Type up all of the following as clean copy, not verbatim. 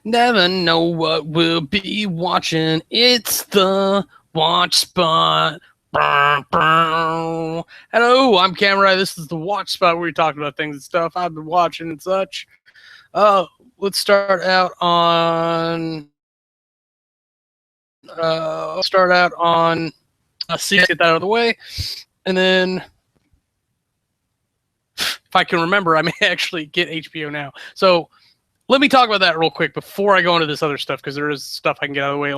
Never know what we'll be watching. It's the Watch Spot. Hello, I'm Kamurai. This is the Watch Spot where we talk about things and stuff I've been watching and such. Let's start out on. See, get that out of the way, and then if I can remember, I may actually get HBO Now. So let me talk about that real quick before I go into this other stuff, because there is stuff I can get out of the way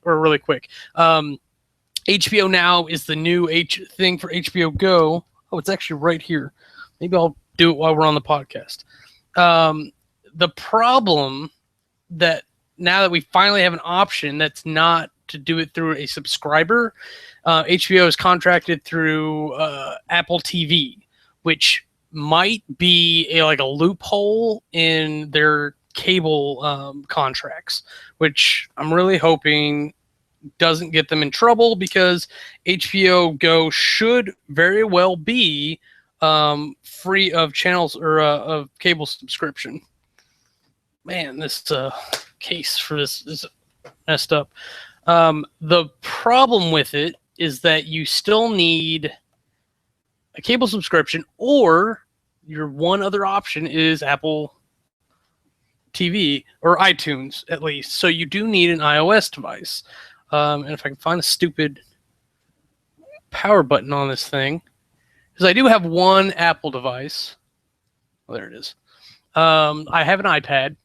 really quick. HBO Now is the new thing for HBO Go. Oh, it's actually right here. Maybe I'll do it while we're on the podcast. The problem that now that we finally have an option that's not to do it through a subscriber, HBO is contracted through Apple TV, which might be like a loophole in their cable contracts, which I'm really hoping doesn't get them in trouble, because HBO Go should very well be free of channels or of cable subscription. Man, this case for this is messed up. The problem with it is that you still need a cable subscription, or your one other option is Apple TV or iTunes, at least. So you do need an iOS device. And if I can find a stupid power button on this thing, because I do have one Apple device. Oh, there it is. I have an iPad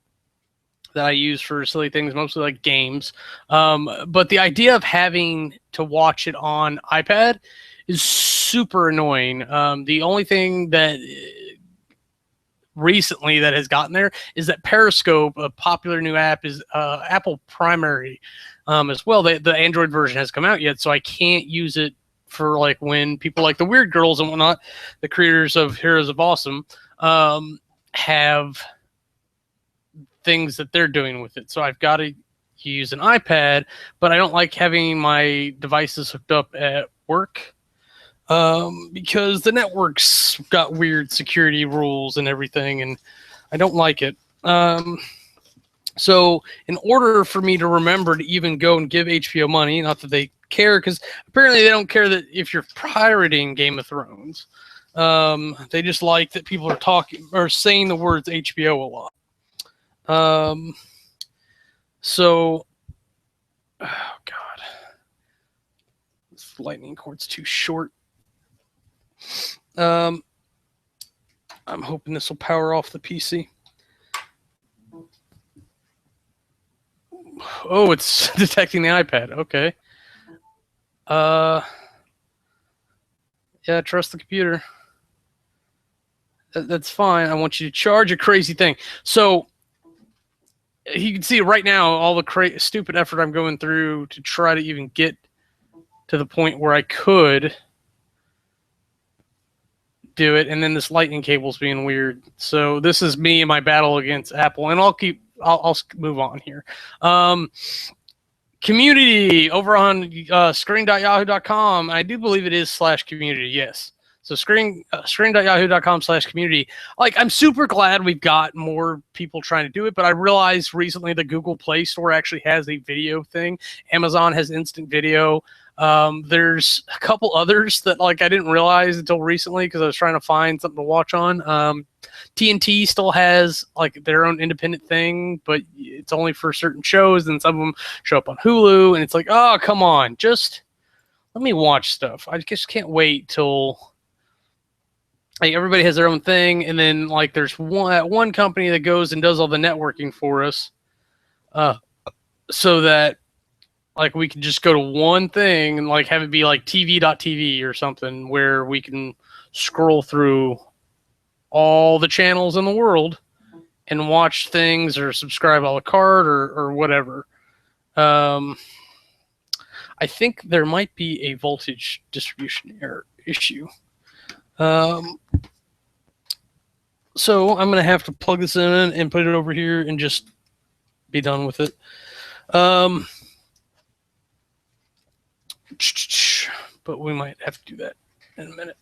that I use for silly things, mostly like games. But the idea of having to watch it on iPad is super annoying. The only thing that recently that has gotten there is that Periscope, a popular new app, is Apple Primary as well. The Android version has come out yet, so I can't use it for like when people like the Weird Girls and whatnot, the creators of Heroes of Awesome, have things that they're doing with it. So I've got to use an iPad, but I don't like having my devices hooked up at work because the network's got weird security rules and everything, and I don't like it. So in order for me to remember to even go and give HBO money, not that they care, because apparently they don't care that if you're pirating Game of Thrones. They just like that people are talking or saying the words HBO a lot. So, oh God, this lightning cord's too short. I'm hoping this will power off the PC. Oh, it's detecting the iPad. Okay. Yeah, trust the computer. That's fine. I want you to charge a crazy thing. So you can see right now all the stupid effort I'm going through to try to even get to the point where I could do it, and then this lightning cable's being weird. So this is me in my battle against Apple, and I'll move on here. Community over on screen.yahoo.com. I do believe it is /community. Yes. So screen.yahoo.com/community. Like, I'm super glad we've got more people trying to do it, but I realized recently the Google Play Store actually has a video thing. Amazon has instant video. There's a couple others that like I didn't realize until recently because I was trying to find something to watch on. TNT still has like their own independent thing, but it's only for certain shows, and some of them show up on Hulu, and it's like, oh, come on, just let me watch stuff. I just can't wait till like everybody has their own thing, and then like there's one company that goes and does all the networking for us, so that like we can just go to one thing and like have it be like TV.tv or something where we can scroll through all the channels in the world and watch things or subscribe a la carte or whatever. I think there might be a voltage distribution error issue. So I'm going to have to plug this in and put it over here and just be done with it. But we might have to do that in a minute.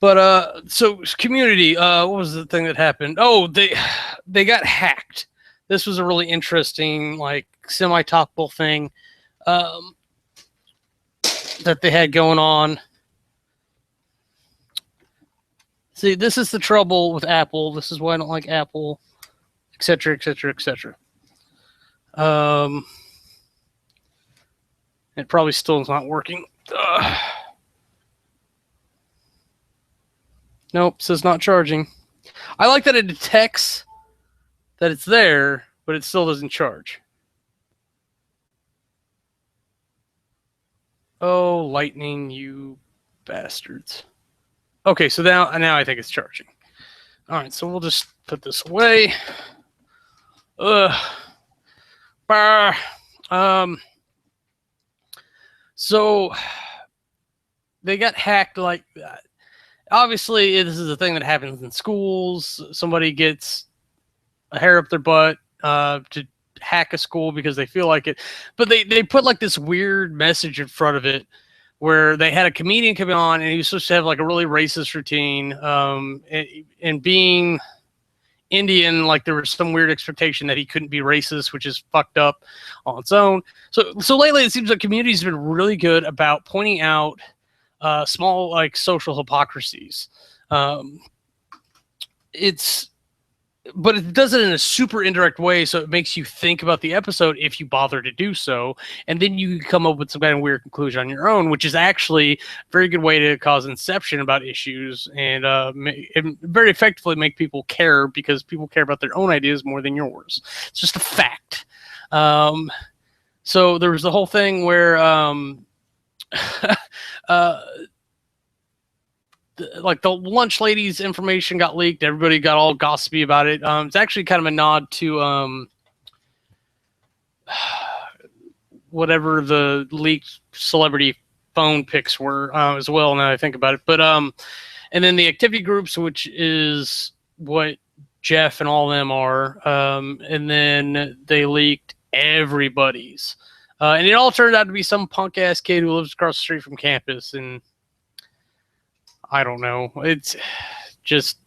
But so Community, what was the thing that happened? Oh, they got hacked. This was a really interesting, like, semi-topical thing um, that they had going on. See, this is the trouble with Apple. This is why I don't like Apple, etc., etc., etc. It probably still is not working. Nope, says not charging. I like that it detects that it's there, but it still doesn't charge. Oh, lightning, you bastards. Okay, so now I think it's charging. All right, so we'll just put this away. Bah. So they got hacked like that. Obviously, this is a thing that happens in schools. Somebody gets a hair up their butt to hack a school because they feel like it. But they put like this weird message in front of it where they had a comedian come on and he was supposed to have like a really racist routine. And being Indian, like there was some weird expectation that he couldn't be racist, which is fucked up on its own. So lately it seems like Community's been really good about pointing out small like social hypocrisies. But it does it in a super indirect way, so it makes you think about the episode if you bother to do so, and then you come up with some kind of weird conclusion on your own, which is actually a very good way to cause inception about issues and very effectively make people care because people care about their own ideas more than yours. It's just a fact. So there was the whole thing where like the lunch lady's information got leaked. Everybody got all gossipy about it. It's actually kind of a nod to whatever the leaked celebrity phone pics were as well. Now I think about it, but and then the activity groups, which is what Jeff and all of them are, and then they leaked everybody's, and it all turned out to be some punk ass kid who lives across the street from campus and. I don't know. It's just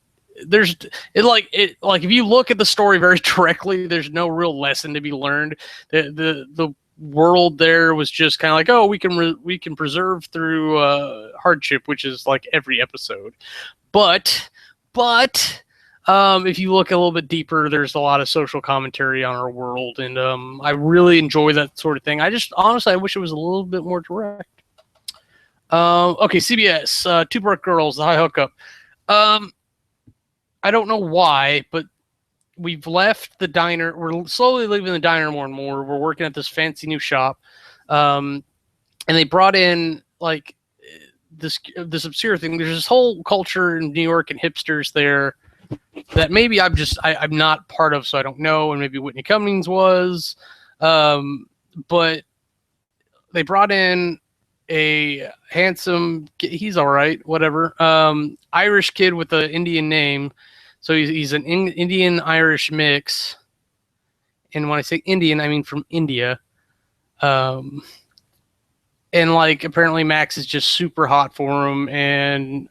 like if you look at the story very directly, there's no real lesson to be learned. The world there was just kind of like, oh, we can preserve through hardship, which is like every episode. But if you look a little bit deeper, there's a lot of social commentary on our world, and I really enjoy that sort of thing. I just honestly I wish it was a little bit more direct. Okay, CBS, Two Broke Girls, The High Hookup. I don't know why, but we've left the diner. We're slowly leaving the diner more and more. We're working at this fancy new shop. And they brought in like this obscure thing. There's this whole culture in New York and hipsters there that maybe I'm not part of, so I don't know. And maybe Whitney Cummings was. But they brought in a handsome, he's all right, whatever, Irish kid with an Indian name. So he's an Indian Irish mix, and when I say Indian, I mean from India. And like apparently Max is just super hot for him, and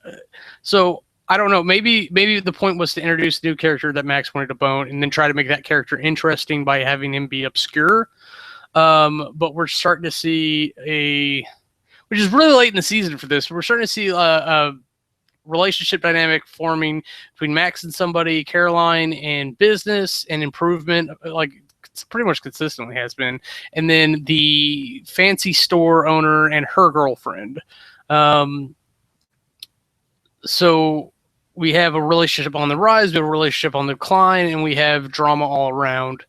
so I don't know. Maybe the point was to introduce a new character that Max wanted to bone, and then try to make that character interesting by having him be obscure. But we're starting to see which is really late in the season for this. We're starting to see a relationship dynamic forming between Max and somebody, Caroline and business and improvement, like it's pretty much consistently has been, and then the fancy store owner and her girlfriend. So we have a relationship on the rise, we have a relationship on the decline, and we have drama all around.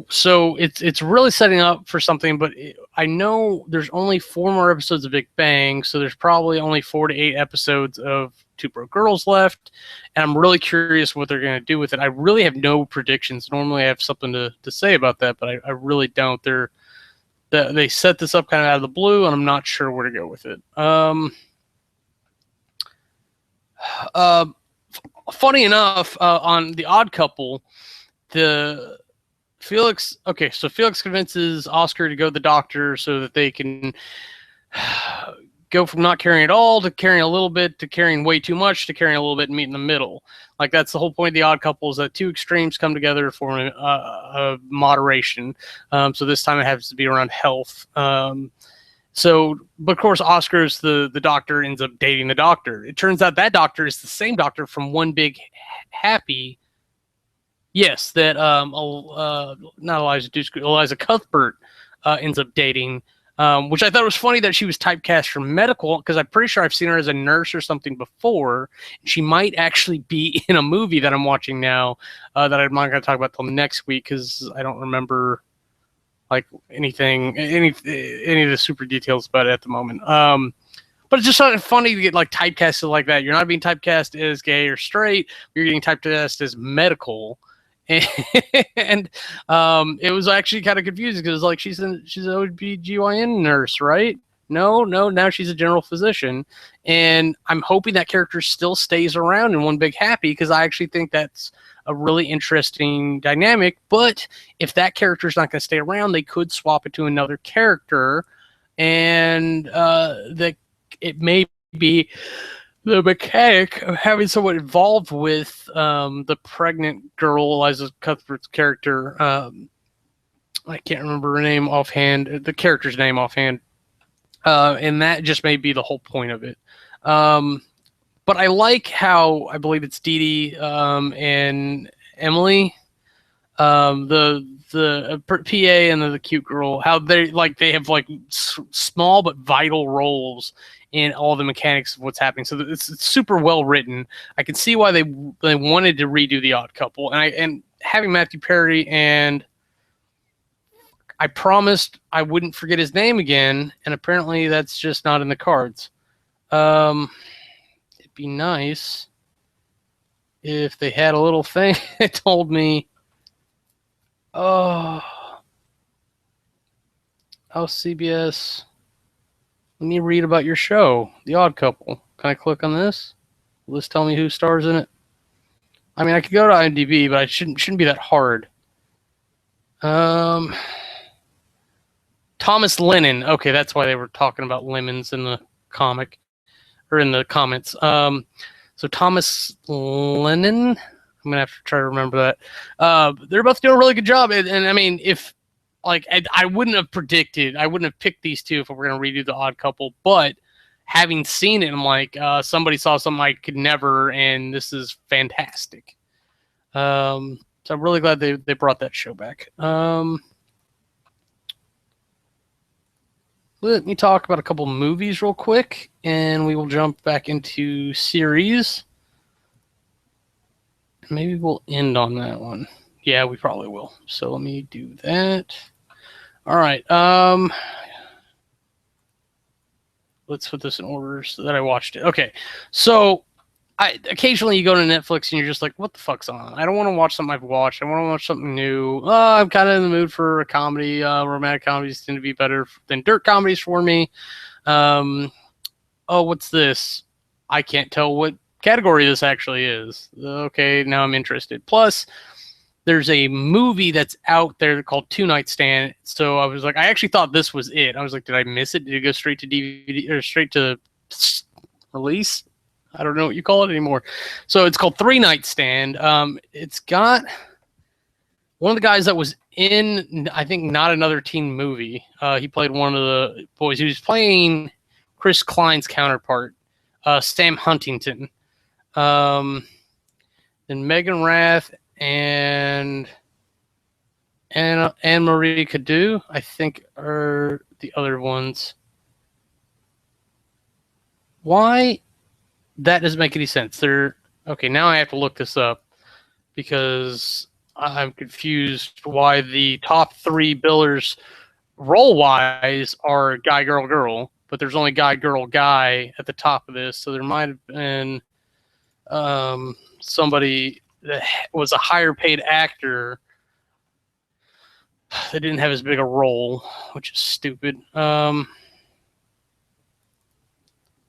So it's really setting up for something, but I know there's only 4 more episodes of Big Bang, so there's probably only 4 to 8 episodes of Two Broke Girls left, and I'm really curious what they're going to do with it. I really have no predictions. Normally I have something to say about that, but I really don't. They set this up kind of out of the blue, and I'm not sure where to go with it. Funny enough, on The Odd Couple, Felix convinces Oscar to go to the doctor so that they can go from not caring at all to caring a little bit to caring way too much to caring a little bit and meet in the middle. Like that's the whole point of The Odd Couple, is that two extremes come together for a moderation. So this time it happens to be around health. So, but of course, Oscar's the doctor ends up dating the doctor. It turns out that doctor is the same doctor from One Big Happy. Yes, that not Eliza Dushku, Eliza Cuthbert ends up dating, which I thought was funny that she was typecast for medical, because I'm pretty sure I've seen her as a nurse or something before. She might actually be in a movie that I'm watching now that I'm not going to talk about till next week, because I don't remember like any of the super details about it at the moment. But it's just sort of funny to get like typecasted like that. You're not being typecast as gay or straight. You're getting typecast as medical. And it was actually kind of confusing because like she's an OBGYN nurse, right? No, now she's a general physician. And I'm hoping that character still stays around in One Big Happy, because I actually think that's a really interesting dynamic. But if that character's not going to stay around, they could swap it to another character, and that it may be the mechanic of having someone involved with the pregnant girl, Eliza Cuthbert's character. I can't remember her name offhand, the character's name offhand. And that just may be the whole point of it. But I like how, I believe it's Dee Dee and Emily, the PA and the cute girl, how they have like small but vital roles in all the mechanics of what's happening. So it's super well written. I can see why they wanted to redo The Odd Couple, and having Matthew Perry, and I promised I wouldn't forget his name again, and apparently that's just not in the cards. It'd be nice if they had a little thing that told me, oh, CBS, let me read about your show, The Odd Couple. Can I click on this? Will this tell me who stars in it? I mean, I could go to IMDb, but it shouldn't be that hard. Thomas Lennon. Okay, that's why they were talking about lemons in the comic, or in the comments. So Thomas Lennon. I'm gonna have to try to remember that. They're both doing a really good job, and I mean, if like I wouldn't have predicted, I wouldn't have picked these two if we were gonna redo The Odd Couple. But having seen it, I'm like, somebody saw something I could never, and this is fantastic. So I'm really glad they brought that show back. Let me talk about a couple movies real quick, and we will jump back into series. Maybe we'll end on that one. Yeah, we probably will. So let me do that. All right. Let's put this in order so that I watched it. Okay. So occasionally you go to Netflix and you're just like, what the fuck's on? I don't want to watch something I've watched. I want to watch something new. I'm kind of in the mood for a comedy. Romantic comedies tend to be better than dirt comedies for me. Oh, what's this? I can't tell what category this actually is. Okay, now I'm interested. Plus, there's a movie that's out there called Two Night Stand. So I was like, I actually thought this was it. I was like, did I miss it? Did it go straight to DVD or straight to release? I don't know what you call it anymore. So it's called Three Night Stand. It's got one of the guys that was in, I think, Not Another Teen Movie. He played one of the boys. He was playing Chris Klein's counterpart, Sam Huntington. Then Megan Rath and Anne-Marie Cadu, I think, are the other ones. Why? That doesn't make any sense. Okay, now I have to look this up because I'm confused why the top three billers role-wise are guy, girl, girl, but there's only guy, girl, guy at the top of this. So there might have been somebody that was a higher paid actor that didn't have as big a role, which is stupid.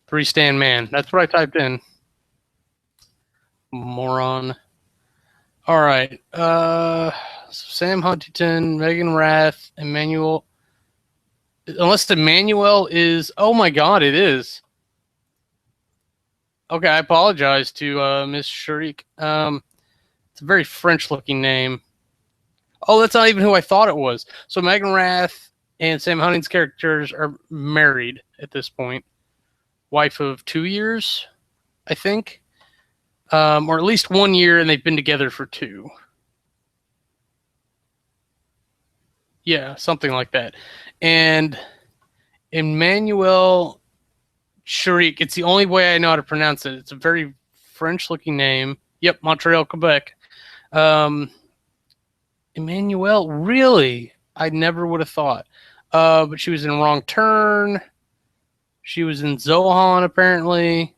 Three Stand Man. That's what I typed in. Moron. All right. Sam Huntington, Megan Rath, Emmanuel Unless Emmanuel is. Oh my God, it is. Okay, I apologize to Miss Sharik. It's a very French-looking name. Oh, that's not even who I thought it was. So Megan Rath and Sam Huntington's characters are married at this point. Wife of 2 years, I think, or at least 1 year, and they've been together for two. Yeah, something like that. And Emmanuel Sharik. It's the only way I know how to pronounce it. It's a very French-looking name. Yep, Montreal, Quebec. Um, Emmanuel, really? I never would have thought. But she was in Wrong Turn. She was in Zohan, apparently.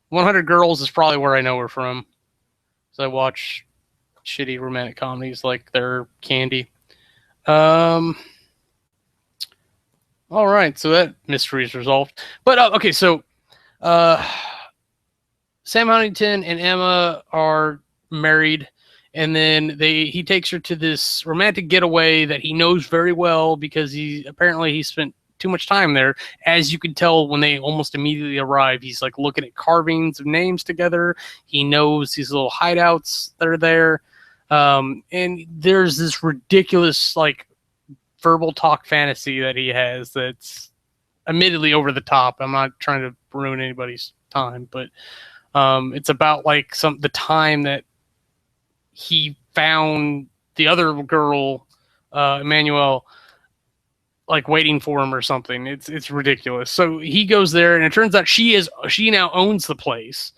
100 Girls is probably where I know her from. So I watch shitty romantic comedies like they're candy. All right, so that mystery is resolved. But okay, so uh, Sam Huntington and Emma are married, and then he takes her to this romantic getaway that he knows very well because he spent too much time there. As you can tell when they almost immediately arrive, he's like looking at carvings of names together. He knows these little hideouts that are there. And there's this ridiculous like verbal talk fantasy that he has that's admittedly over the top. I'm not trying to ruin anybody's time, but it's about like the time that he found the other girl, Emmanuel, like waiting for him or something. It's ridiculous. So he goes there, and it turns out she now owns the place.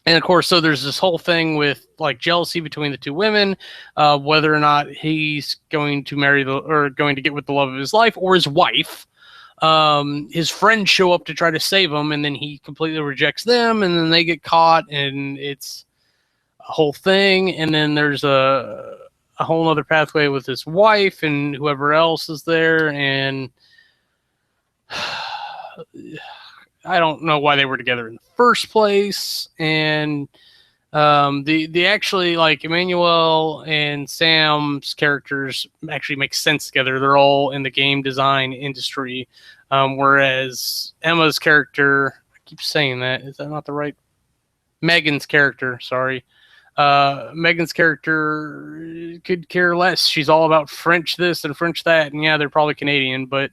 And of course, so there's this whole thing with like jealousy between the two women, whether or not he's going to going to get with the love of his life or his wife. His friends show up to try to save him, and then he completely rejects them, and then they get caught, and it's a whole thing. And then there's a whole other pathway with his wife and whoever else is there, and I don't know why they were together in the first place. And the actually like Emmanuel and Sam's characters actually make sense together. They're all in the game design industry, whereas Emma's character, I keep saying that, is that not the right? Megan's character, sorry. Megan's character could care less. She's all about French this and French that, and yeah, they're probably Canadian, but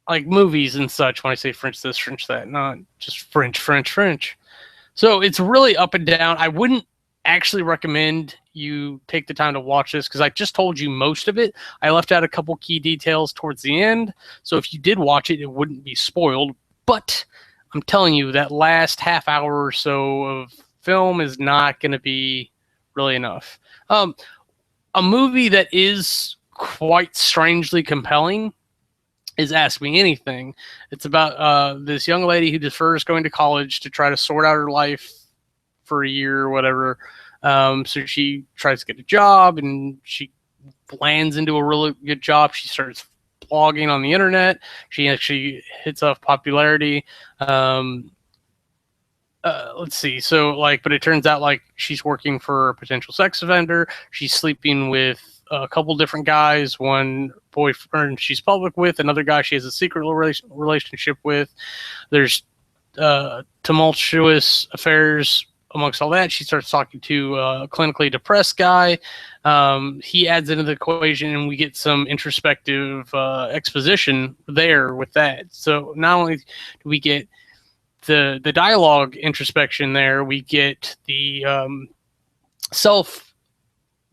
like movies and such, when I say French this, French that, not just French, French, French. So it's really up and down. I wouldn't actually recommend you take the time to watch this because I just told you most of it. I left out a couple key details towards the end. So if you did watch it, it wouldn't be spoiled. But I'm telling you, that last half hour or so of film is not going to be really enough. A movie that is quite strangely compelling is Ask Me Anything. It's about this young lady who defers going to college to try to sort out her life for a year or whatever. So she tries to get a job, and she lands into a really good job. She starts blogging on the internet. She actually hits off popularity. Let's see. So but it turns out like she's working for a potential sex offender. She's sleeping with a couple different guys. One boyfriend she's public with, another guy she has a secret relationship with. There's tumultuous affairs amongst all that. She starts talking to a clinically depressed guy. He adds into the equation, and we get some introspective exposition there with that. So not only do we get the dialogue introspection there, we get the self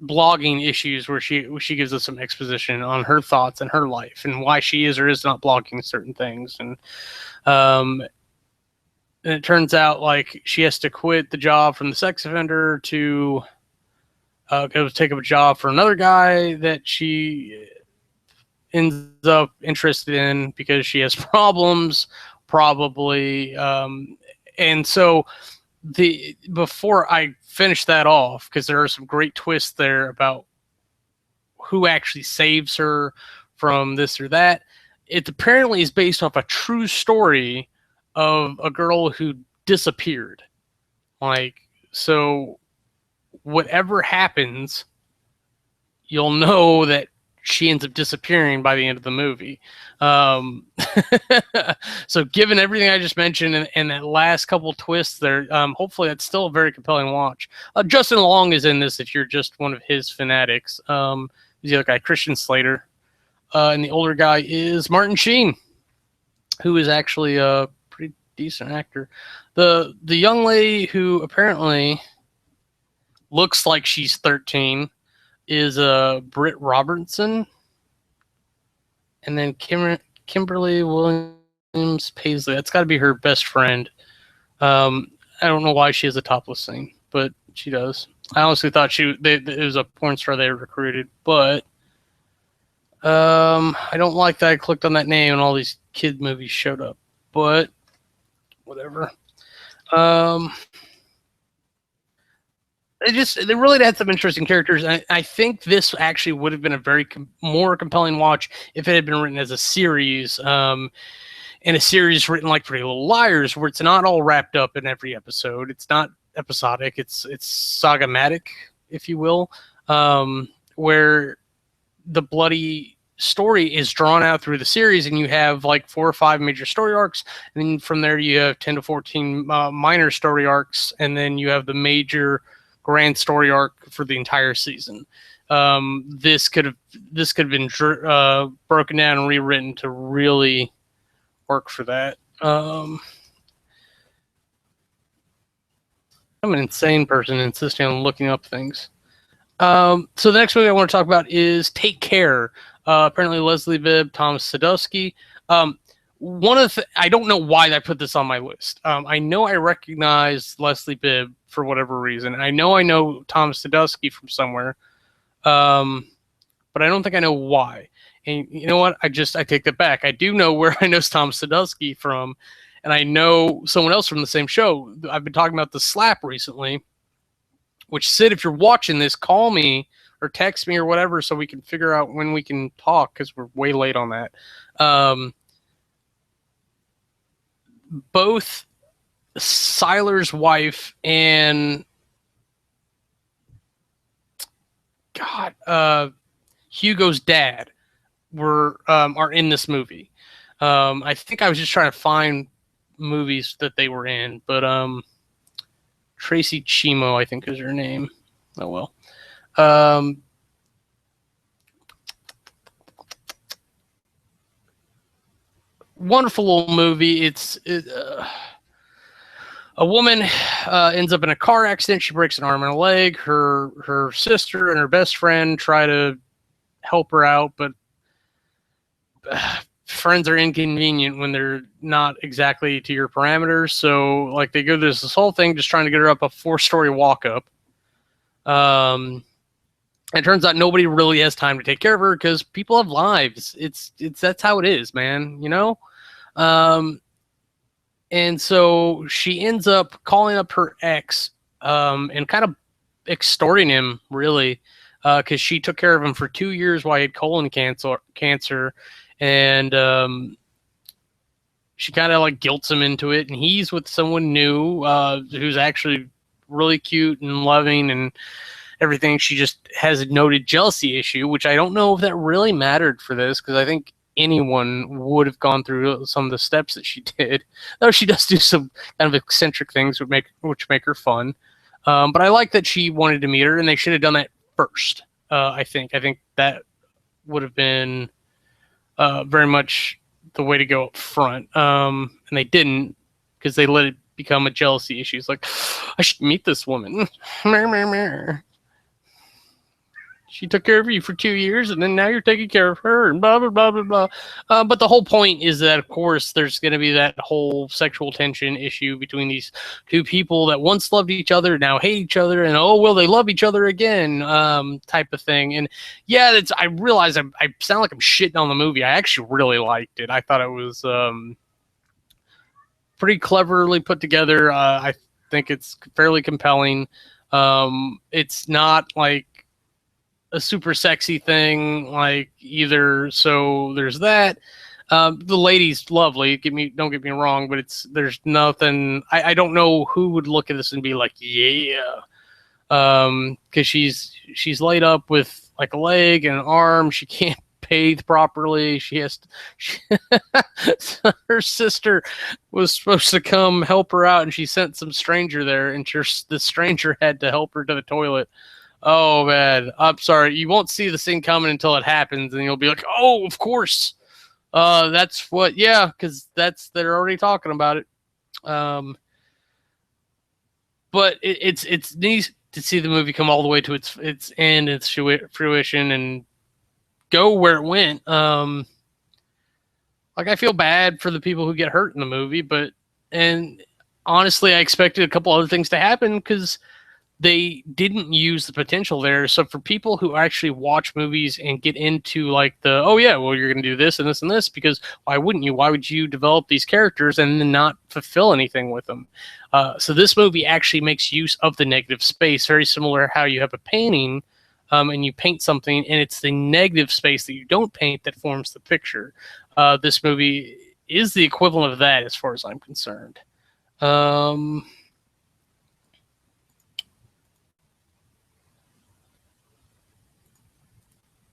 blogging issues where she gives us some exposition on her thoughts and her life and why she is or is not blogging certain things. And it turns out like she has to quit the job from the sex offender to go take up a job for another guy that she ends up interested in because she has problems, probably. And so before I finish that off, because there are some great twists there about who actually saves her from this or that. It apparently is based off a true story of a girl who disappeared. So whatever happens, you'll know that she ends up disappearing by the end of the movie. Um, so, given everything I just mentioned and that last couple twists there, hopefully that's still a very compelling watch. Justin Long is in this if you're just one of his fanatics. He's the other guy, Christian Slater. And the older guy is Martin Sheen, who is actually a pretty decent actor. The young lady who apparently looks like she's 13 is Britt Robertson, and then Kimberly Williams Paisley. That's got to be her best friend. I don't know why she has a topless scene, but she does. I honestly thought it was a porn star they recruited, but I don't like that I clicked on that name and all these kid movies showed up, but whatever. They really had some interesting characters. I think this actually would have been a very more compelling watch if it had been written as a series, and a series written like Pretty Little Liars, where it's not all wrapped up in every episode. It's not episodic. It's sagamatic, if you will, where the bloody story is drawn out through the series, and you have like 4 or 5 major story arcs, and then from there you have 10 to 14 minor story arcs, and then you have the major grand story arc for the entire season. This could have been broken down and rewritten to really work for that. I'm an insane person insisting on looking up things. So the next movie I want to talk about is Take Care. Apparently Leslie Bibb, Thomas Sadoski. I don't know why I put this on my list. I know I recognize Leslie Bibb for whatever reason. I know Thomas Sadoski from somewhere, but I don't think I know why. And you know what? I take that back. I do know where I know Thomas Sadoski from, and I know someone else from the same show. I've been talking about The Slap recently, which, Sid, if you're watching this, call me or text me or whatever so we can figure out when we can talk, because we're way late on that. Both Siler's wife and Hugo's dad are in this movie. I think I was just trying to find movies that they were in, but Tracy Chimo, I think, is her name. Oh well. Wonderful little movie. A woman ends up in a car accident. She breaks an arm and a leg. Her sister and her best friend try to help her out, but friends are inconvenient when they're not exactly to your parameters. So, like, they go through this whole thing just trying to get her up a 4-story walk up. It turns out nobody really has time to take care of her because people have lives. That's how it is, man. You know. And so she ends up calling up her ex, and kind of extorting him, really, because she took care of him for 2 years while he had colon cancer, and she kind of like guilts him into it, and he's with someone new, who's actually really cute and loving and everything. She just has a noted jealousy issue, which I don't know if that really mattered for this, because I think anyone would have gone through some of the steps that she did, though she does do some kind of eccentric things which make her fun. But I like that she wanted to meet her, and they should have done that first. I think that would have been very much the way to go up front. And they didn't, because they let it become a jealousy issue. It's like, I should meet this woman. She took care of you for 2 years, and then now you're taking care of her, and blah, blah, blah, blah, blah. But the whole point is that, of course, there's going to be that whole sexual tension issue between these two people that once loved each other, now hate each other, and, oh, will they love each other again, type of thing. And, yeah, I realize I sound like I'm shitting on the movie. I actually really liked it. I thought it was pretty cleverly put together. I think it's fairly compelling. It's not, like, a super sexy thing, like, either, so there's that. The lady's lovely, don't get me wrong, but there's nothing. I don't know who would look at this and be like, yeah, because she's laid up with like a leg and an arm. She can't bathe properly. She has her sister was supposed to come help her out, and she sent some stranger there, and the stranger had to help her to the toilet. Oh man, I'm sorry. You won't see the scene coming until it happens, and you'll be like, "Oh, of course." That's what. Yeah, because they're already talking about it. Um, but it's neat to see the movie come all the way to its end, its fruition, and go where it went. Like I feel bad for the people who get hurt in the movie, and honestly, I expected a couple other things to happen because they didn't use the potential there. So for people who actually watch movies and get into like oh yeah, well you're going to do this and this and this, because why wouldn't you? Why would you develop these characters and then not fulfill anything with them? So this movie actually makes use of the negative space, very similar how you have a painting and you paint something, and it's the negative space that you don't paint that forms the picture. This movie is the equivalent of that as far as I'm concerned.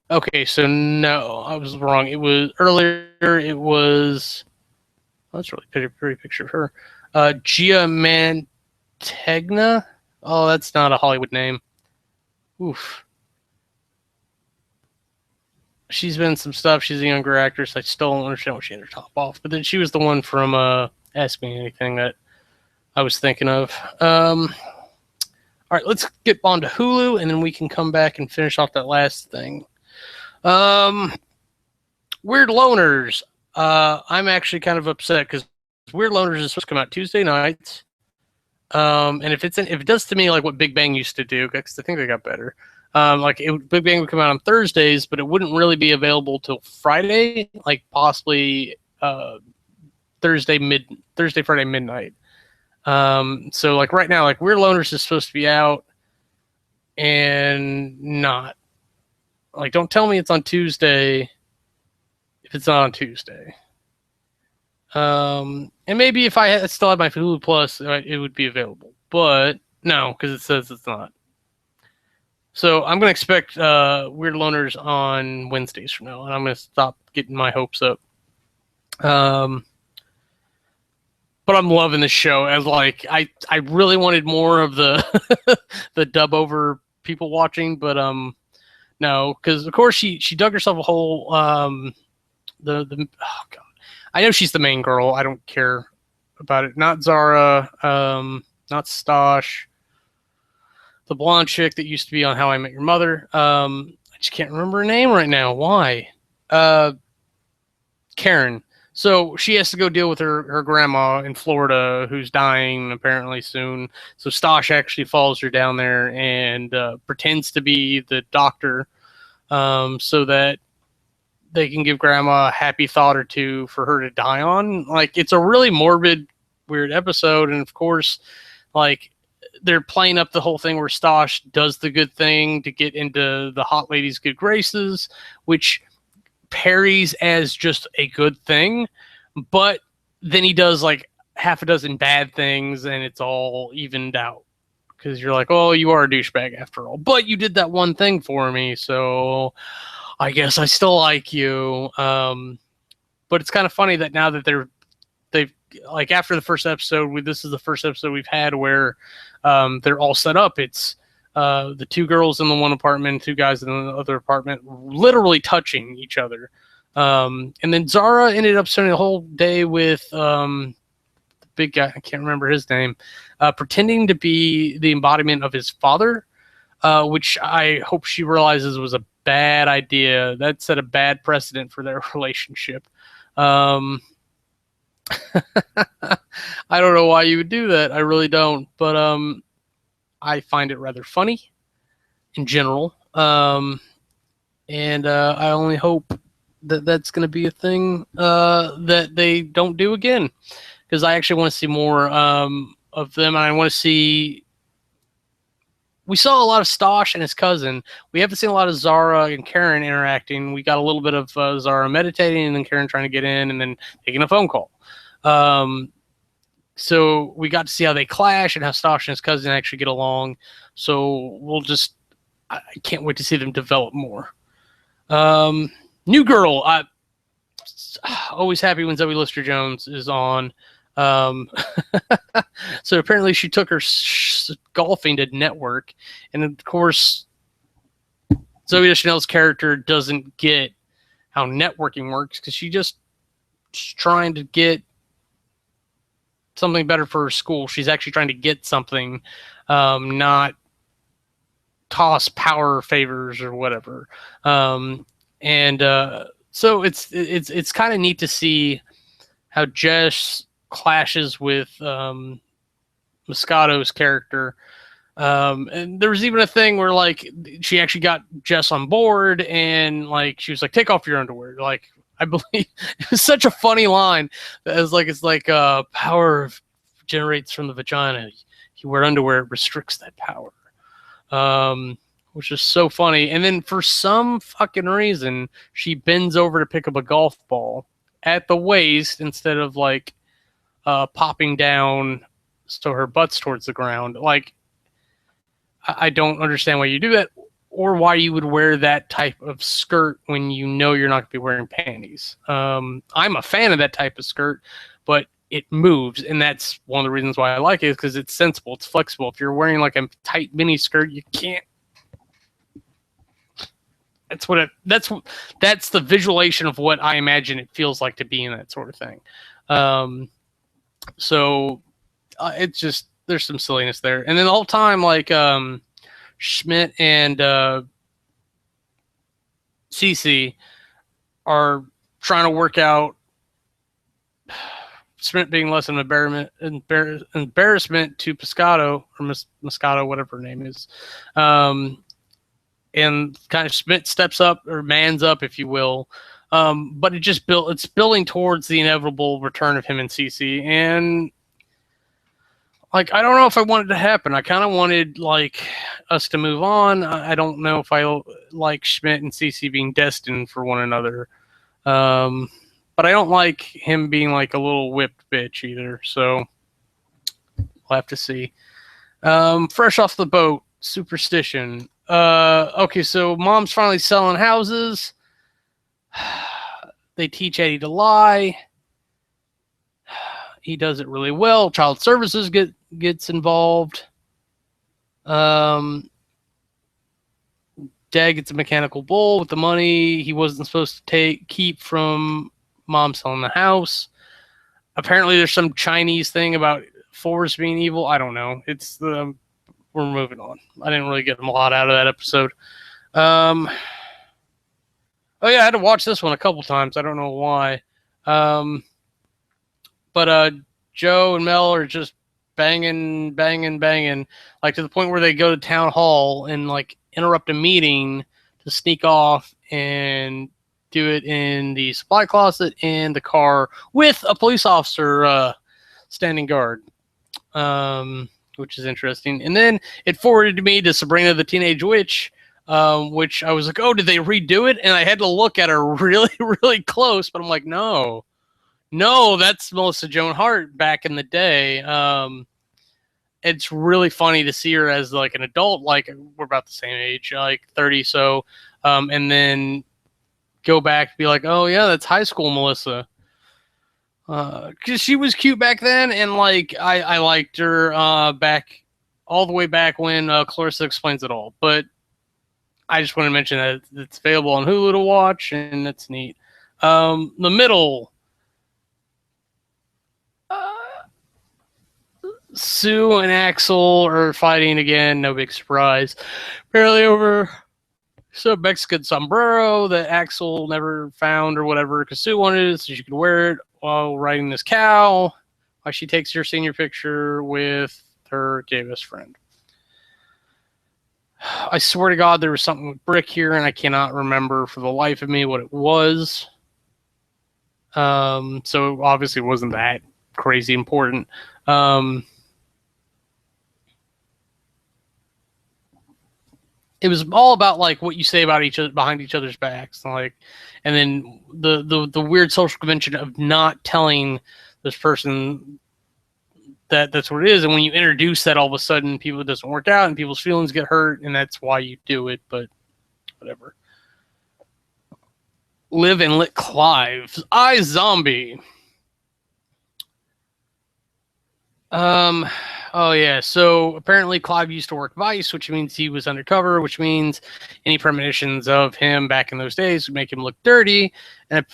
Okay, so no, I was wrong. It was earlier. It was. Oh, that's really pretty picture of her. Gia Mantegna. Oh, that's not a Hollywood name. Oof. She's been in some stuff. She's a younger actress. I still don't understand what she had her top off. But then she was the one from Ask Me Anything that I was thinking of. All right, let's get on to Hulu, and then we can come back and finish off that last thing. Weird Loners. I'm actually kind of upset because Weird Loners is supposed to come out Tuesday nights. And if it does to me like what Big Bang used to do, because I think they got better. Big Bang would come out on Thursdays, but it wouldn't really be available till Friday, like possibly Thursday, Friday midnight. So like right now, like Weird Loners is supposed to be out and not. Like, don't tell me it's on Tuesday if it's not on Tuesday. And maybe if I still had my Hulu Plus, it would be available. But no, because it says it's not. So I'm going to expect Weird Loners on Wednesdays from now, and I'm going to stop getting my hopes up. But I'm loving the show. As like, I really wanted more of the the dub over people watching, but no, because of course she dug herself a hole. Oh god, I know she's the main girl. I don't care about it. Not Zara, not Stosh, the blonde chick that used to be on How I Met Your Mother. I just can't remember her name right now. Why? Karen. So she has to go deal with her grandma in Florida who's dying apparently soon. So Stosh actually follows her down there and pretends to be the doctor so that they can give grandma a happy thought or two for her to die on. Like, it's a really morbid, weird episode. And of course, like, they're playing up the whole thing where Stosh does the good thing to get into the hot lady's good graces, which parries as just a good thing, but then he does like half a dozen bad things and it's all evened out because you're like, oh, you are a douchebag after all, but you did that one thing for me, so I guess I still like you. But it's kind of funny that now that they've like after the first episode, this is the first episode we've had where they're all set up. It's the two girls in the one apartment, two guys in the other apartment, literally touching each other. And then Zara ended up spending the whole day with the big guy, I can't remember his name, pretending to be the embodiment of his father, which I hope she realizes was a bad idea. That set a bad precedent for their relationship. I don't know why you would do that. I really don't. But I find it rather funny in general. And I only hope that that's going to be a thing that they don't do again. Because I actually want to see more of them. And I want to see... We saw a lot of Stosh and his cousin. We haven't seen a lot of Zara and Karen interacting. We got a little bit of Zara meditating and then Karen trying to get in and then taking a phone call. So we got to see how they clash and how Stosh and his cousin actually get along. So we'll just I can't wait to see them develop more. New Girl. Always happy when Zoe Lister-Jones is on. So apparently she took her golfing to network, and of course Zoe Deschanel's character doesn't get how networking works because she's trying to get something better for her school. She's actually trying to get something, not toss power favors or whatever. So it's kind of neat to see how Jess clashes with Moscato's character. And there was even a thing where like she actually got Jess on board, and like she was like, "Take off your underwear." Like, I believe it was such a funny line. It's like power generates from the vagina. You wear underwear, it restricts that power. Which is so funny. And then for some fucking reason, she bends over to pick up a golf ball at the waist instead of like popping down so her butt's towards the ground. Like, I don't understand why you do that, or why you would wear that type of skirt when you know you're not going to be wearing panties. I'm a fan of that type of skirt, but it moves, and that's one of the reasons why I like it, is because it's sensible, it's flexible. If you're wearing like a tight mini skirt, you can't. That's the visualization of what I imagine it feels like to be in that sort of thing. So it's just, there's some silliness there. And then the whole time, like Schmidt and Cece are trying to work out, Schmidt being less of an embarrassment to Moscato, or Moscato, whatever her name is. And kind of Schmidt steps up, or mans up, if you will. But it's building towards the inevitable return of him and Cece. And like, I don't know if I wanted it to happen. I kind of wanted like us to move on. I don't know if I like Schmidt and Cece being destined for one another. But I don't like him being like a little whipped bitch either. So we'll have to see. Fresh off the boat, Superstition. Okay, so mom's finally selling houses. They teach Eddie to lie. He does it really well. Child services gets involved. Dad gets a mechanical bull with the money he wasn't supposed to keep from mom selling the house. Apparently there's some Chinese thing about Forrest being evil. I don't know. We're moving on. I didn't really get a lot out of that episode. Oh yeah, I had to watch this one a couple times. I don't know why. But Joe and Mel are just banging, like to the point where they go to town hall and like interrupt a meeting to sneak off and do it in the supply closet and the car with a police officer standing guard. Which is interesting. And then it forwarded me to Sabrina the Teenage Witch, which I was like, oh, did they redo it? And I had to look at her really, really close, but I'm like, no, that's Melissa Joan Hart back in the day. It's really funny to see her as like an adult, like we're about the same age, like 30. So, and then go back and be like, oh yeah, that's high school Melissa. Because she was cute back then, and like I liked her back all the way back when Clarissa Explains It All. But I just want to mention that it's available on Hulu to watch, and it's neat. The middle, Sue and Axel are fighting again. No big surprise. Apparently over some Mexican sombrero that Axel never found or whatever, because Sue wanted it so she could wear it while riding this cow, while she takes her senior picture with her gay best friend. I swear to God there was something with Brick here, and I cannot remember for the life of me what it was. So obviously it wasn't that crazy important. It was all about like what you say about each other behind each other's backs, like, and then the weird social convention of not telling this person that's what it is. And when you introduce that, all of a sudden, people, it doesn't work out, and people's feelings get hurt, and that's why you do it. But whatever. Live and Let Clive. I Zombie. Oh yeah. So apparently Clive used to work Vice, which means he was undercover, which means any premonitions of him back in those days would make him look dirty. And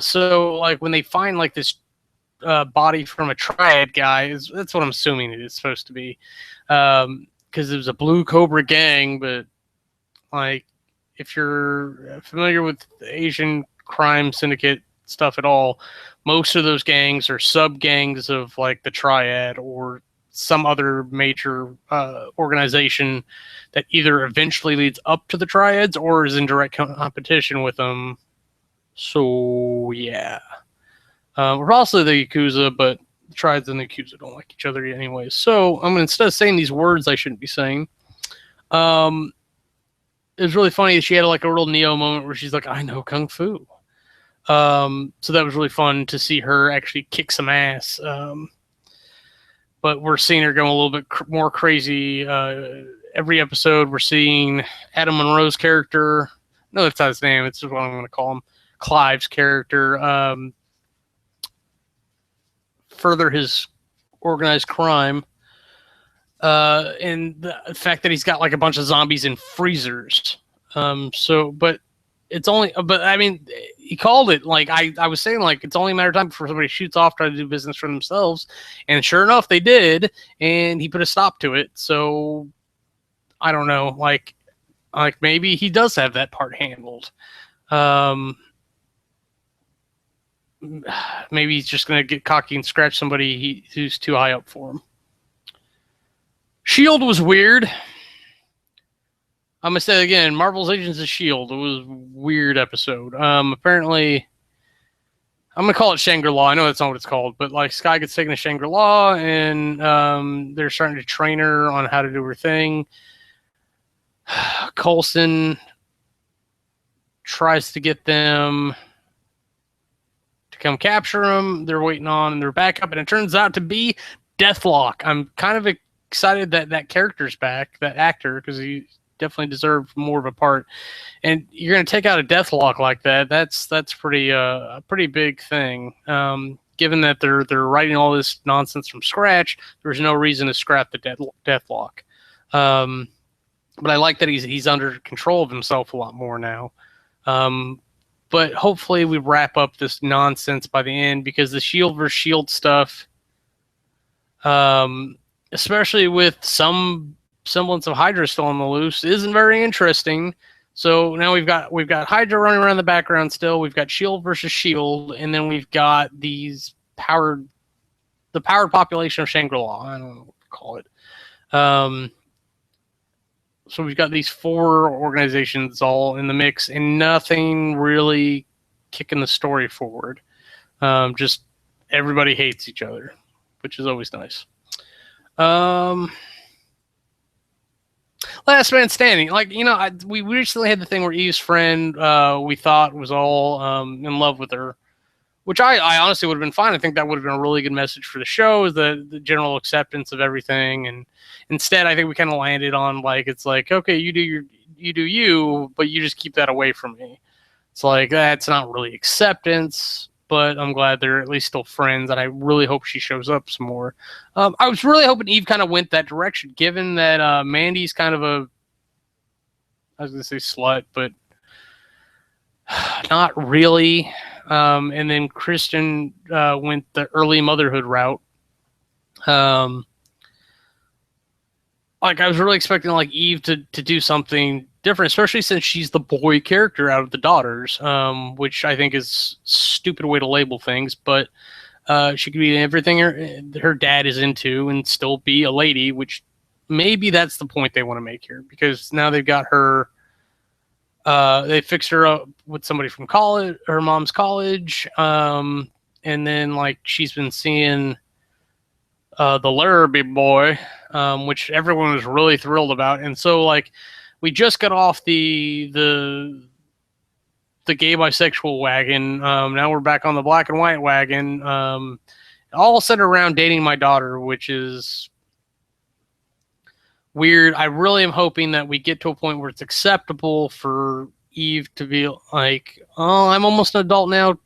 so like when they find like this body from a triad guy, that's what I'm assuming it is supposed to be, because it was a Blue Cobra gang. But like, if you're familiar with Asian crime syndicate stuff at all, most of those gangs are sub gangs of like the triad or some other major organization that either eventually leads up to the triads or is in direct competition with them. So yeah, we're also the Yakuza, but the triads and the Yakuza don't like each other anyway. So I'm gonna, instead of saying these words I shouldn't be saying, it was really funny that she had like a real Neo moment where she's like, I know Kung Fu. So that was really fun to see her actually kick some ass. But we're seeing her go a little bit more crazy. Every episode we're seeing Adam Monroe's character. No, that's not his name. It's just what I'm going to call him. Clive's character. Further his organized crime. And the fact that he's got like a bunch of zombies in freezers. But it's only, but I mean, he called it like I was saying, like it's only a matter of time before somebody shoots off trying to do business for themselves, and sure enough, they did, and he put a stop to it. So I don't know, like maybe he does have that part handled. Maybe he's just gonna get cocky and scratch somebody who's too high up for him. Shield was weird. I'm gonna say it again, Marvel's Agents of S.H.I.E.L.D. It was a weird episode. Apparently, I'm gonna call it Shangri-La. I know that's not what it's called, but like Skye gets taken to Shangri-La, and they're starting to train her on how to do her thing. Coulson tries to get them to come capture him. They're waiting on their backup, and it turns out to be Deathlock. I'm kind of excited that that character's back, that actor, because he definitely deserved more of a part. And you're going to take out a Deathlock like that. That's pretty a pretty big thing. Given that they're writing all this nonsense from scratch, there's no reason to scrap the Deathlock. But I like that he's under control of himself a lot more now. But hopefully we wrap up this nonsense by the end, because the Shield versus Shield stuff, especially with some semblance of Hydra still on the loose, isn't very interesting. So now we've got Hydra running around the background still. We've got Shield versus Shield, and then we've got the powered population of Shangri-La. I don't know what to call it. So we've got these 4 organizations all in the mix, and nothing really kicking the story forward. Just everybody hates each other, which is always nice. Last Man Standing. Like, we recently had the thing where Eve's friend we thought was all in love with her, which I honestly would have been fine. I think that would have been a really good message for the show, is the general acceptance of everything. And instead, I think we kind of landed on like, it's like, okay, you do you, but you just keep that away from me. It's like, that's not really acceptance, but I'm glad they're at least still friends, and I really hope she shows up some more. I was really hoping Eve kind of went that direction, given that Mandy's kind of I was going to say slut, but not really. And then Kristen went the early motherhood route. Like, I was really expecting like Eve to do something different, especially since she's the boy character out of the daughters, which I think is a stupid way to label things, but she could be everything her dad is into and still be a lady, which maybe that's the point they want to make here, because now they've got her, they fixed her up with somebody from college, her mom's college, and then like she's been seeing the Larrabee boy, which everyone was really thrilled about. And so like we just got off the gay bisexual wagon. Now we're back on the black and white wagon. all centered around dating my daughter, which is weird. I really am hoping that we get to a point where it's acceptable for Eve to be like, oh, I'm almost an adult now,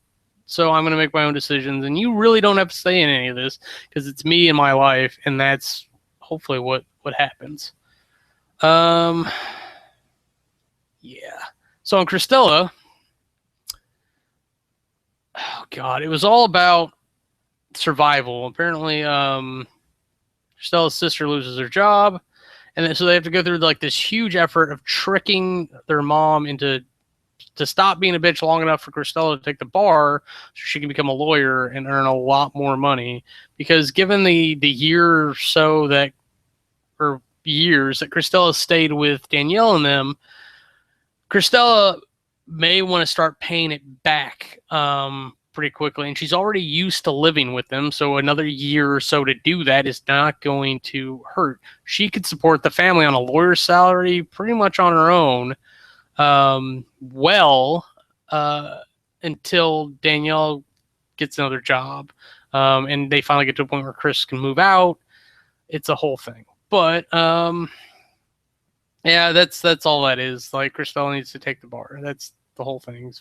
so I'm going to make my own decisions, and you really don't have to say in any of this because it's me and my life, and that's hopefully what happens. Yeah. So on Christella, oh god, it was all about survival. Apparently, Christella's sister loses her job, and then, so they have to go through like this huge effort of tricking their mom into to stop being a bitch long enough for Christella to take the bar so she can become a lawyer and earn a lot more money. Because given the year or so that, or years that Christella stayed with Danielle and them, Christella may want to start paying it back pretty quickly. And she's already used to living with them, so another year or so to do that is not going to hurt. She could support the family on a lawyer's salary pretty much on her own. Until Danielle gets another job, and they finally get to a point where Chris can move out. It's a whole thing, but yeah, that's all that is. Like, Christella needs to take the bar. That's the whole thing.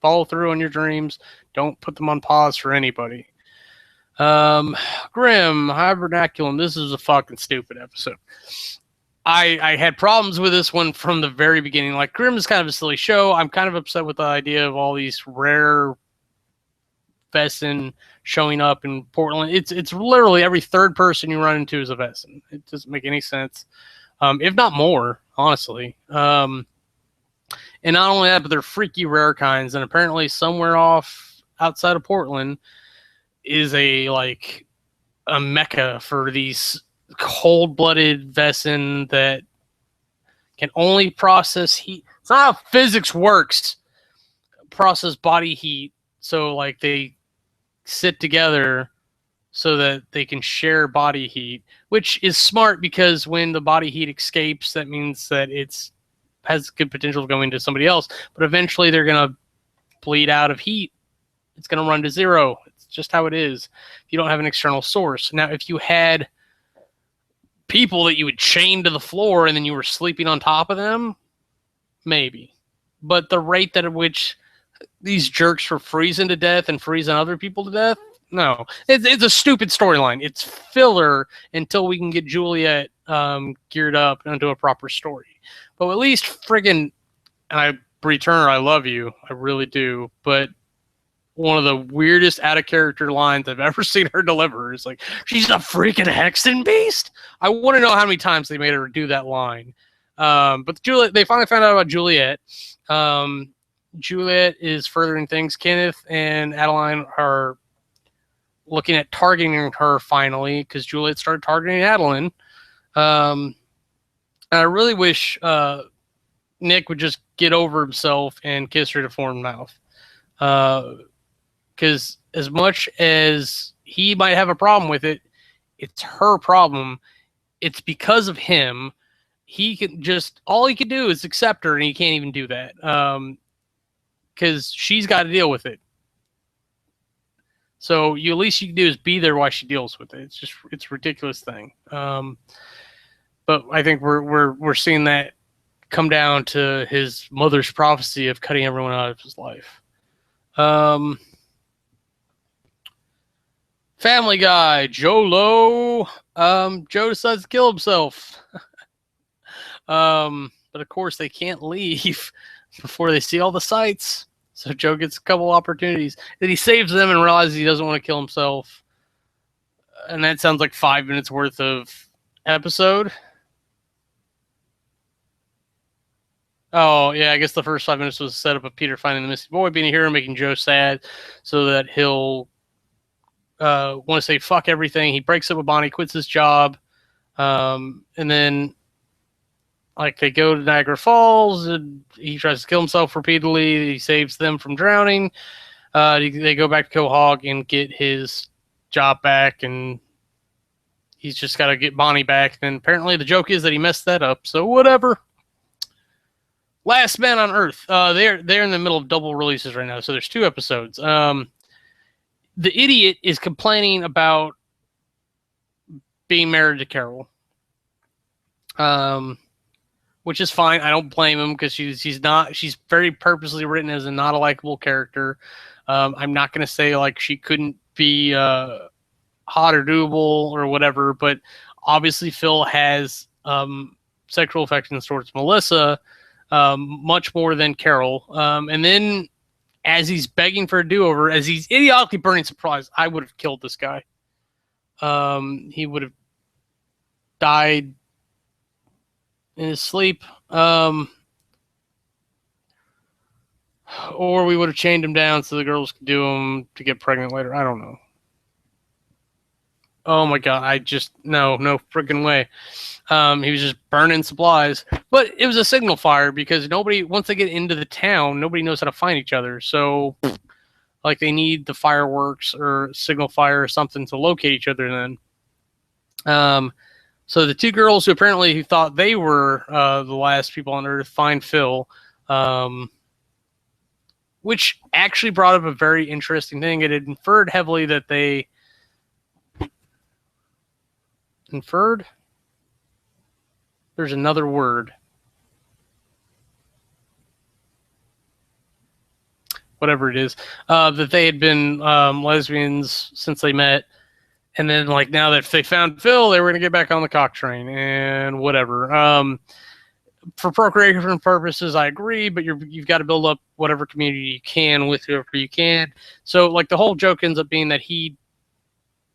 Follow through on your dreams. Don't put them on pause for anybody. Grim Hibernaculum. This is a fucking stupid episode. I had problems with this one from the very beginning. Like, Grimm is kind of a silly show. I'm kind of upset with the idea of all these rare Vesson showing up in Portland. It's literally every third person you run into is a Vesson. It doesn't make any sense, if not more, honestly. And not only that, but they're freaky rare kinds. And apparently somewhere off outside of Portland is a mecca for these cold-blooded Vesson that can only process heat. It's not how physics works. Process body heat, so like they sit together so that they can share body heat, which is smart because when the body heat escapes, that means that it's has good potential of going to somebody else. But eventually, they're gonna bleed out of heat. It's gonna run to zero. It's just how it is. If you don't have an external source. Now, if you had people that you would chain to the floor and then you were sleeping on top of them, maybe. But the rate at which these jerks were freezing to death and freezing other people to death, no. It's a stupid storyline. It's filler until we can get Juliet geared up into a proper story. But at least friggin', and I return her, I love you. I really do. But one of the weirdest out of character lines I've ever seen her deliver is like, she's a freaking hexen beast. I want to know how many times they made her do that line. But Juliet, they finally found out about Juliet. Juliet is furthering things. Kenneth and Adeline are looking at targeting her finally because Juliet started targeting Adeline. And I really wish Nick would just get over himself and kiss her to foreign mouth. Because as much as he might have a problem with it, it's her problem. It's because of him. He can just, all he can do is accept her, and he can't even do that. Because she's got to deal with it. So at least you can do is be there while she deals with it. It's a ridiculous thing. But I think we're seeing that come down to his mother's prophecy of cutting everyone out of his life. Family Guy, Joe Lowe. Joe decides to kill himself. But of course they can't leave before they see all the sights. So Joe gets a couple opportunities. Then he saves them and realizes he doesn't want to kill himself. And that sounds like 5 minutes worth of episode. Oh, yeah, I guess the first 5 minutes was a setup of Peter finding the missing boy, being a hero, making Joe sad so that he'll want to say fuck everything. He breaks up with Bonnie, quits his job, and then like they go to Niagara Falls, and he tries to kill himself repeatedly. He saves them from drowning. They go back to Quahog and get his job back, and he's just got to get Bonnie back. And apparently the joke is that he messed that up, so whatever. Last Man on Earth. They're in the middle of double releases right now, so there's 2 episodes. the idiot is complaining about being married to Carol, which is fine. I don't blame him because she's very purposely written as a not a likable character. I'm not going to say like she couldn't be hot or doable or whatever, but obviously Phil has sexual affections towards Melissa much more than Carol. And then as he's begging for a do-over, as he's idiotically burning supplies, I would have killed this guy. He would have died in his sleep. Or we would have chained him down so the girls could do him to get pregnant later. I don't know. Oh my god, no freaking way. He was just burning supplies. But it was a signal fire because once they get into the town, nobody knows how to find each other. So, like, they need the fireworks or signal fire or something to locate each other then. So the two girls who thought they were the last people on Earth find Phil, which actually brought up a very interesting thing. It had inferred heavily that they... Inferred? There's another word. Whatever it is. That they had been lesbians since they met. And then, like, now that they found Phil, they were going to get back on the cock train and whatever. For procreation purposes, I agree, but you've got to build up whatever community you can with whoever you can. So, like, the whole joke ends up being that he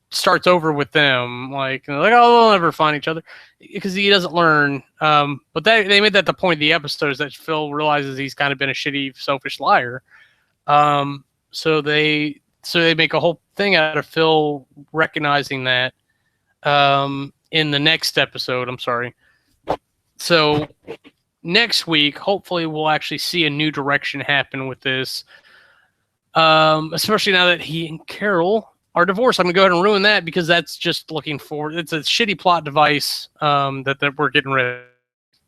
starts over with them. Like, oh, they'll never find each other because he doesn't learn. But they made that the point of the episode is that Phil realizes he's kind of been a shitty, selfish liar. So they make a whole thing out of Phil recognizing that in the next episode. I'm sorry. So next week, hopefully, we'll actually see a new direction happen with this. Especially now that he and Carol are divorced. I'm going to go ahead and ruin that because that's just looking forward. It's a shitty plot device that we're getting rid of.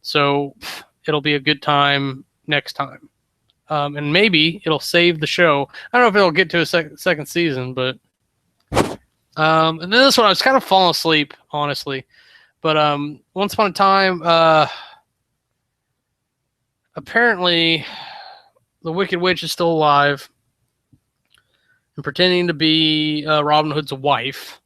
So it'll be a good time next time. And maybe it'll save the show. I don't know if it'll get to a second season, but... and then this one, I was kind of falling asleep, honestly. But once upon a time, apparently the Wicked Witch is still alive and pretending to be Robin Hood's wife.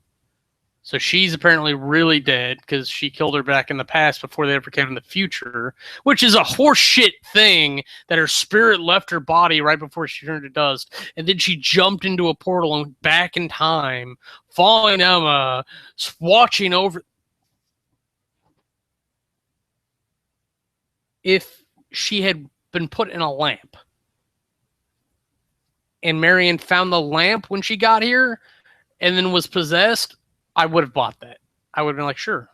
So she's apparently really dead because she killed her back in the past before they ever came in the future, which is a horseshit thing that her spirit left her body right before she turned to dust. And then she jumped into a portal and went back in time, following Emma, watching over. If she had been put in a lamp and Marion found the lamp when she got here and then was possessed, I would have bought that. I would have been like, sure.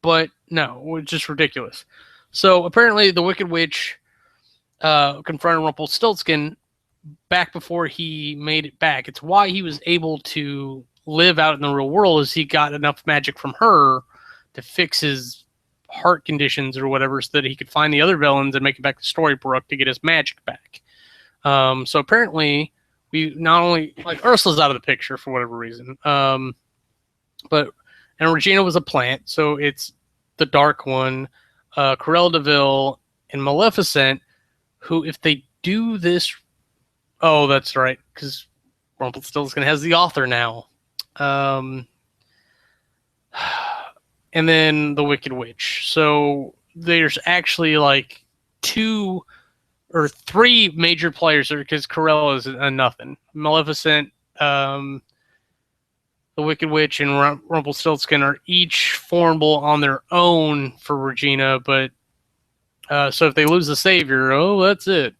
But no, it's just ridiculous. So apparently the Wicked Witch confronted Rumpelstiltskin back before he made it back. It's why he was able to live out in the real world, is he got enough magic from her to fix his heart conditions or whatever so that he could find the other villains and make it back to Storybrooke to get his magic back. So apparently we not only, like, Ursula's out of the picture for whatever reason. And Regina was a plant, so it's the Dark One, Cruella de Vil, and Maleficent, who, if they do this... Oh, that's right, because Rumpelstiltskin has the author now. And then the Wicked Witch. So there's actually, like, 2 or 3 major players, because Cruella is a nothing. Maleficent, the Wicked Witch, and Rumpelstiltskin are each formable on their own for Regina, but so if they lose the savior, that's it.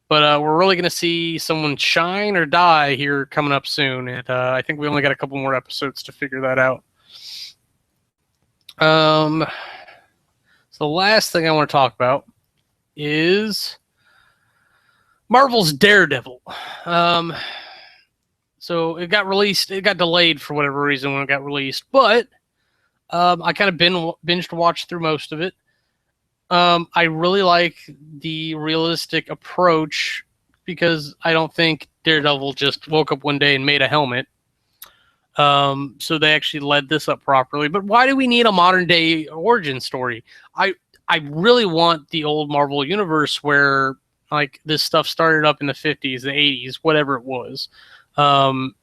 But we're really going to see someone shine or die here coming up soon, and I think we only got a couple more episodes to figure that out. So the last thing I want to talk about is Marvel's Daredevil. So it got released. It got delayed for whatever reason when it got released. But I kind of binged watched through most of it. I really like the realistic approach because I don't think Daredevil just woke up one day and made a helmet. So they actually led this up properly. But why do we need a modern day origin story? I really want the old Marvel universe where like this stuff started up in the 50s, the 80s, whatever it was. And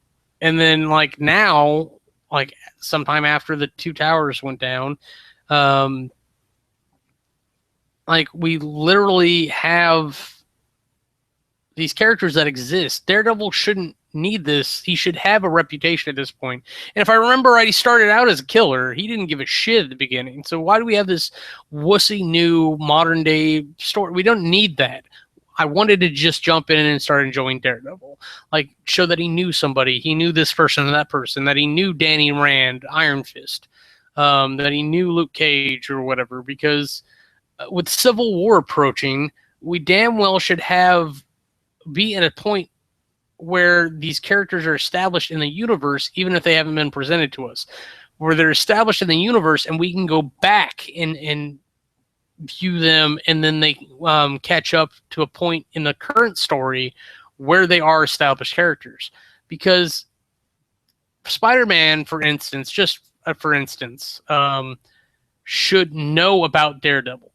then like now, like sometime after the two towers went down, like we literally have these characters that exist. Daredevil shouldn't need this. He should have a reputation at this point. And if I remember right, he started out as a killer. He didn't give a shit at the beginning. So why do we have this wussy new modern day story? We don't need that. I wanted to just jump in and start enjoying Daredevil. Like, show that he knew somebody. He knew this person and that person. That he knew Danny Rand, Iron Fist. That he knew Luke Cage or whatever. Because with Civil War approaching, we damn well should be at a point where these characters are established in the universe, even if they haven't been presented to us, where they're established in the universe and we can go back and view them, and then they catch up to a point in the current story where they are established characters. Because Spider-Man, for instance, should know about Daredevil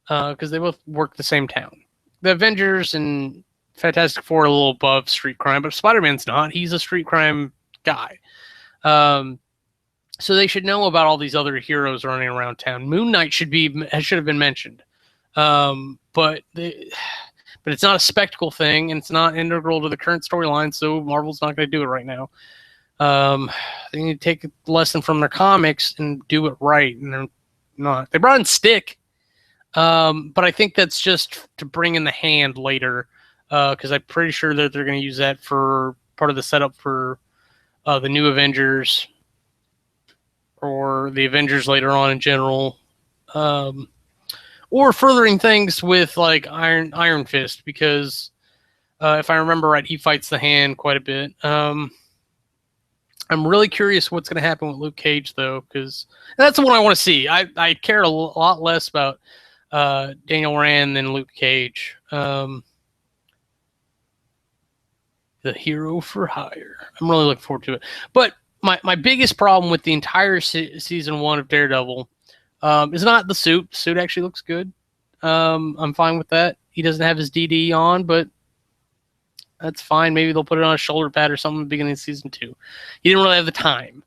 because they both work the same town. The Avengers and Fantastic Four are a little above street crime, but Spider-Man's not. He's a street crime guy. So they should know about all these other heroes running around town. Moon Knight should have been mentioned. But it's not a spectacle thing, and it's not integral to the current storyline, so Marvel's not going to do it right now. They need to take a lesson from their comics and do it right, and they're not. They brought in Stick, but I think that's just to bring in the Hand later, because I'm pretty sure that they're going to use that for part of the setup for the new Avengers or the Avengers later on in general, or furthering things with like Iron Fist, because if I remember right, he fights the Hand quite a bit. I'm really curious what's going to happen with Luke Cage, though, because that's the one I want to see. I care a lot less about Daniel Rand than Luke Cage. The hero for hire. I'm really looking forward to it. But my biggest problem with the entire season 1 of Daredevil is not the suit. The suit actually looks good. I'm fine with that. He doesn't have his DD on, but that's fine. Maybe they'll put it on a shoulder pad or something at the beginning of season 2. He didn't really have the time.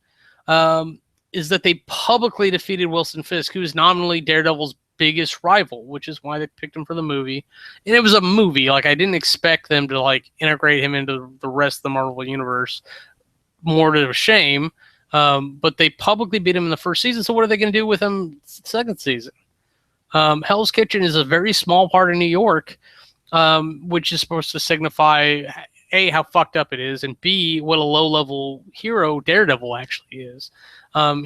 Is that they publicly defeated Wilson Fisk, who is nominally Daredevil's biggest rival, which is why they picked him for the movie. And it was a movie. Like, I didn't expect them to like integrate him into the rest of the Marvel universe. More to a shame. But they publicly beat him in the first season. So what are they going to do with him second season? Hell's Kitchen is a very small part of New York, which is supposed to signify A, how fucked up it is, and B, what a low-level hero Daredevil actually is.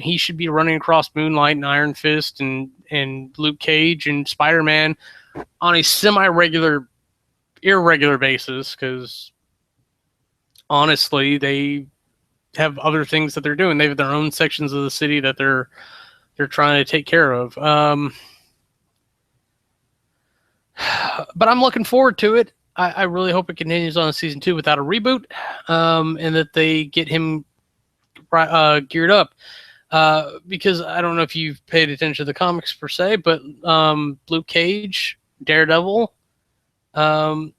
He should be running across Moonlight and Iron Fist and Luke Cage and Spider-Man on a irregular basis, because honestly, they have other things that they're doing. They have their own sections of the city that they're trying to take care of. But I'm looking forward to it. I really hope it continues on in season 2 without a reboot, and that they get him geared up. Because I don't know if you've paid attention to the comics per se, but Luke Cage, Daredevil, both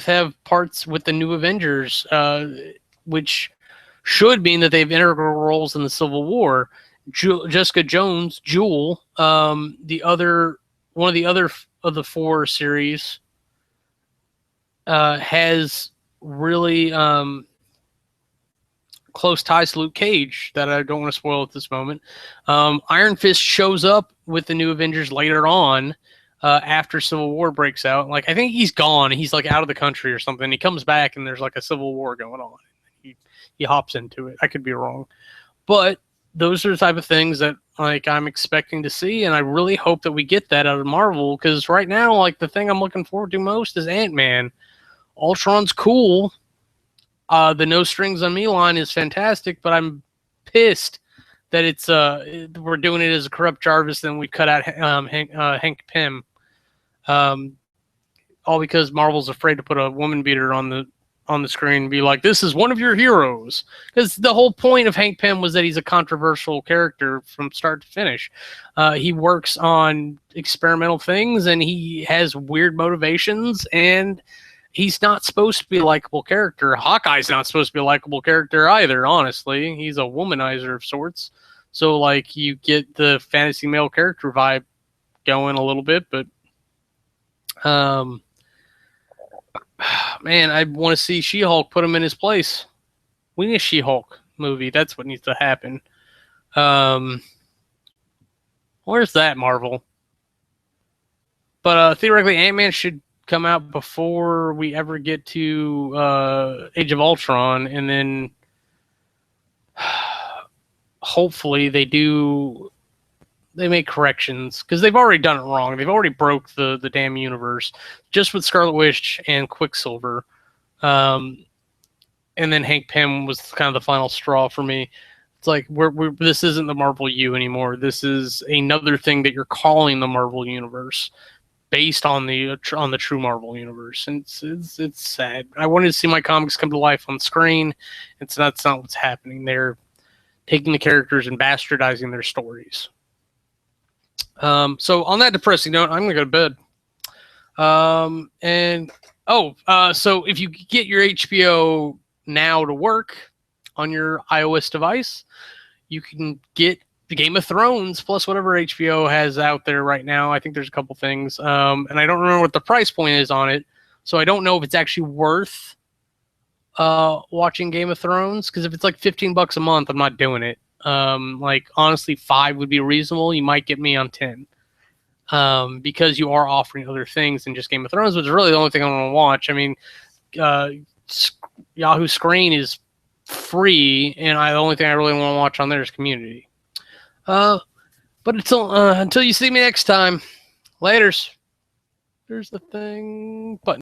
have parts with the new Avengers, which should mean that they have integral roles in the Civil War. Jessica Jones, Jewel, one of the other of the 4 series, has really close ties to Luke Cage that I don't want to spoil at this moment. Iron Fist shows up with the new Avengers later on, after Civil War breaks out. Like, I think he's gone. He's like out of the country or something. He comes back and there's like a Civil War going on. He hops into it. I could be wrong. But those are the type of things that like I'm expecting to see, and I really hope that we get that out of Marvel, because right now, like, the thing I'm looking forward to most is Ant-Man. Ultron's cool. The No Strings on Me line is fantastic, but I'm pissed that it's we're doing it as a corrupt Jarvis, and we cut out Hank Pym. all because Marvel's afraid to put a woman beater on the screen and be like, this is one of your heroes. Because the whole point of Hank Pym was that he's a controversial character from start to finish. He works on experimental things and he has weird motivations, and he's not supposed to be a likable character. Hawkeye's not supposed to be a likable character either, honestly. He's a womanizer of sorts. So, like, you get the fantasy male character vibe going a little bit, but man, I want to see She-Hulk put him in his place. We need a She-Hulk movie. That's what needs to happen. Where's that, Marvel? But theoretically, Ant-Man should come out before we ever get to Age of Ultron, and then hopefully they make corrections, because they've already done it wrong. They've already broke the damn universe just with Scarlet Witch and Quicksilver. And then Hank Pym was kind of the final straw for me. It's like, this isn't the Marvel U anymore. This is another thing that you're calling the Marvel Universe, based on the true Marvel Universe. And it's sad. I wanted to see my comics come to life on screen. That's not what's happening. They're taking the characters and bastardizing their stories. So on that depressing note, I'm gonna go to bed. So if you get your HBO Now to work on your iOS device, you can get the Game of Thrones plus whatever HBO has out there right now. I think there's a couple things, and I don't remember what the price point is on it, so I don't know if it's actually worth watching Game of Thrones, because if it's like $15 a month, I'm not doing it. Like, honestly, 5 would be reasonable. You might get me on 10, because you are offering other things than just Game of Thrones, which is really the only thing I want to watch. I mean, Yahoo Screen is free, and the only thing I really want to watch on there is Community. But until you see me next time, laters. There's the thing button.